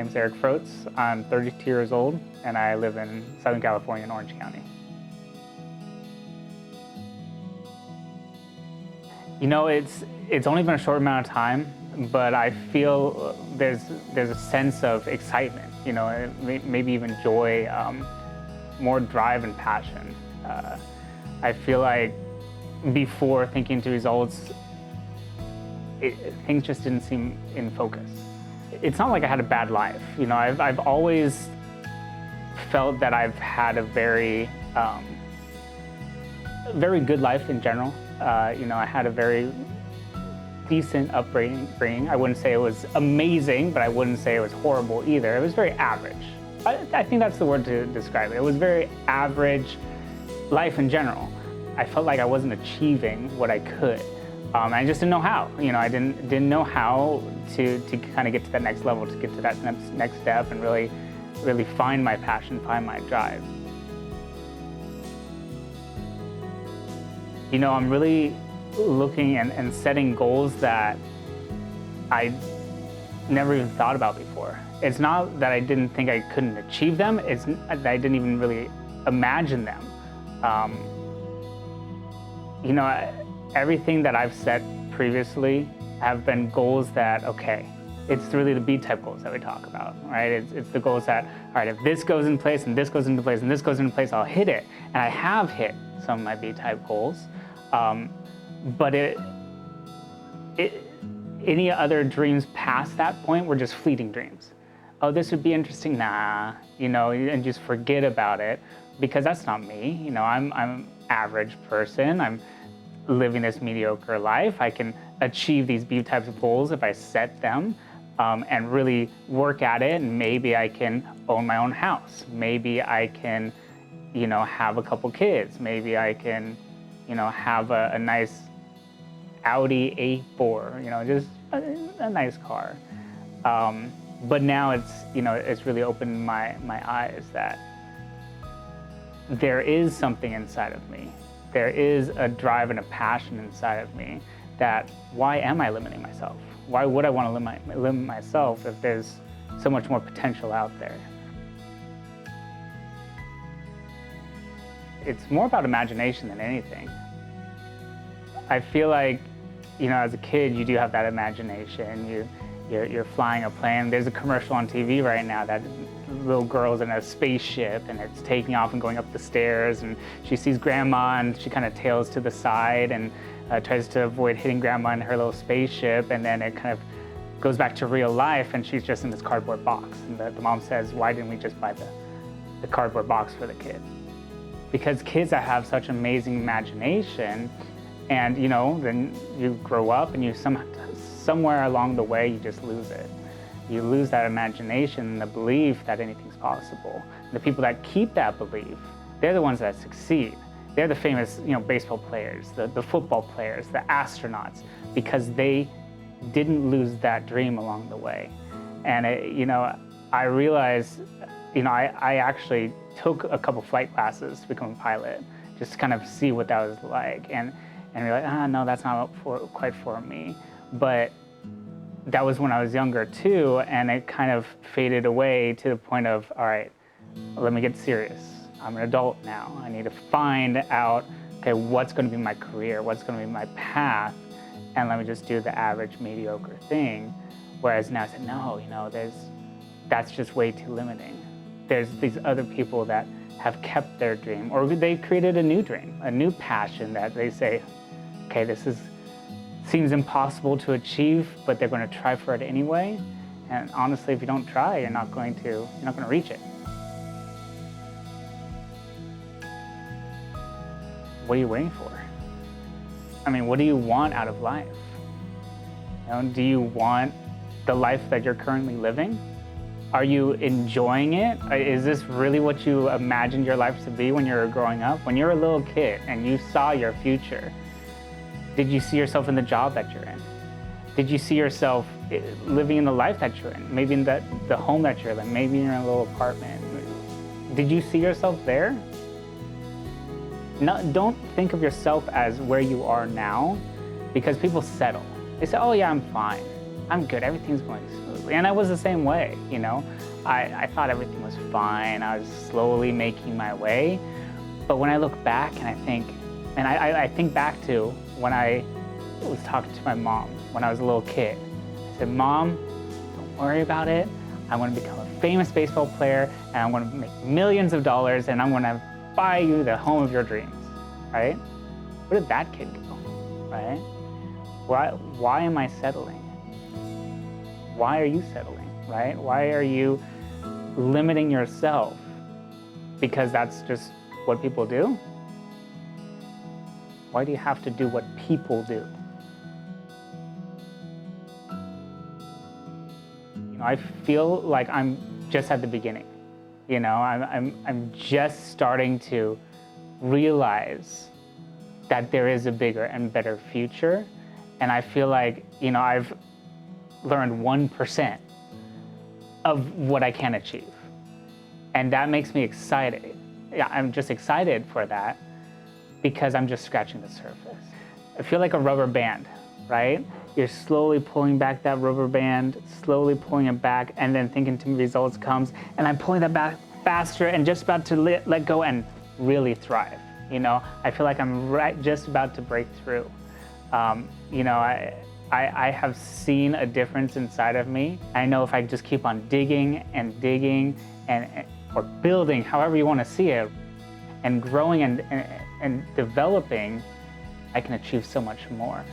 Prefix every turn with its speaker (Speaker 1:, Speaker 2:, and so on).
Speaker 1: name's Eric Froats. I'm 32 years old, and I live in Southern California in Orange County. You know, it's only been a short amount of time, but I feel there's a sense of excitement, you know, maybe even joy, more drive and passion. I feel like before thinking to results, things just didn't seem in focus. It's not like I had a bad life. You know, I've always felt that I've had a very good life in general. You know, I had a very decent upbringing. I wouldn't say it was amazing, but I wouldn't say it was horrible either. It was very average. I think that's the word to describe it. It was very average life in general. I felt like I wasn't achieving what I could. I just didn't know how. You know, I didn't know how to kind of get to that next level, to get to that next step, and really find my passion, find my drive. You know, I'm really looking and setting goals that I never even thought about before. It's not that I didn't think I couldn't achieve them, it's that I didn't even really imagine them. You know, everything that I've set previously have been goals that, okay, it's really the B-type goals that we talk about, right? It's the goals that, all right, if this goes in place and this goes into place and this goes into place, I'll hit it. And I have hit some of my B-type goals. But any other dreams past that point were just fleeting dreams. Oh, this would be interesting, nah, you know, and just forget about it, because that's not me. You know, I'm an average person. I'm living this mediocre life. I can achieve these B types of goals if I set them and really work at it, and maybe I can own my own house. Maybe I can, you know, have a couple kids. Maybe I can, you know, have a nice Audi A4, you know, just a nice car. But now it's, you know, it's really opened my eyes that there is something inside of me. There is a drive and a passion inside of me that, why am I limiting myself? Why would I want to limit myself if there's so much more potential out there? It's more about imagination than anything. I feel like, you know, as a kid, you do have that imagination. You're flying a plane. There's a commercial on TV right now that little girl's in a spaceship and it's taking off and going up the stairs, and she sees grandma and she kind of tails to the side and tries to avoid hitting grandma in her little spaceship, and then it kind of goes back to real life and she's just in this cardboard box. And the mom says, why didn't we just buy the cardboard box for the kid? Because kids that have such amazing imagination, and you know, then you grow up and you somewhere along the way you just lose it. You lose that imagination, the belief that anything's possible. The people that keep that belief, they're the ones that succeed. They're the famous, you know, baseball players, the football players, the astronauts, because they didn't lose that dream along the way. And you know, I realized, you know, I actually took a couple flight classes to become a pilot, just to kind of see what that was like. And you're like, no, that's not quite for me. But that was when I was younger too, and it kind of faded away to the point of, all right, let me get serious. I'm an adult now. I need to find out, okay, what's going to be my career, what's going to be my path, and let me just do the average, mediocre thing. Whereas now I said, no, you know, that's just way too limiting. There's these other people that have kept their dream, or they created a new dream, a new passion that they say, okay, this seems impossible to achieve, but they're going to try for it anyway. And honestly, if you don't try, you're not going to reach it. What are you waiting for? I mean, what do you want out of life? You know, do you want the life that you're currently living? Are you enjoying it? Is this really what you imagined your life to be when you were growing up? When you were a little kid and you saw your future, did you see yourself in the job that you're in? Did you see yourself living in the life that you're in? Maybe in the home that you're in, maybe in your little apartment. Did you see yourself there? No, don't think of yourself as where you are now, because people settle. They say, oh yeah, I'm fine. I'm good, everything's going smooth. seriously. And I was the same way, you know. I thought everything was fine. I was slowly making my way. But when I look back and I think, and I think back to when I was talking to my mom when I was a little kid. I said, Mom, don't worry about it. I want to become a famous baseball player, and I want to make millions of dollars, and I'm going to buy you the home of your dreams, right? Where did that kid go, right? Why am I settling? Why are you settling, right? Why are you limiting yourself? Because that's just what people do? Why do you have to do what people do? You know, I feel like I'm just at the beginning. You know, I'm just starting to realize that there is a bigger and better future. And I feel like, you know, I've learned 1% of what I can achieve. And that makes me excited. Yeah, I'm just excited for that because I'm just scratching the surface. I feel like a rubber band, right? You're slowly pulling back that rubber band, slowly pulling it back, and then thinking to results comes, and I'm pulling that back faster and just about to let go and really thrive. You know, I feel like I'm just about to break through. You know, I have seen a difference inside of me. I know if I just keep on digging and digging or building, however you want to see it, and growing and developing, I can achieve so much more.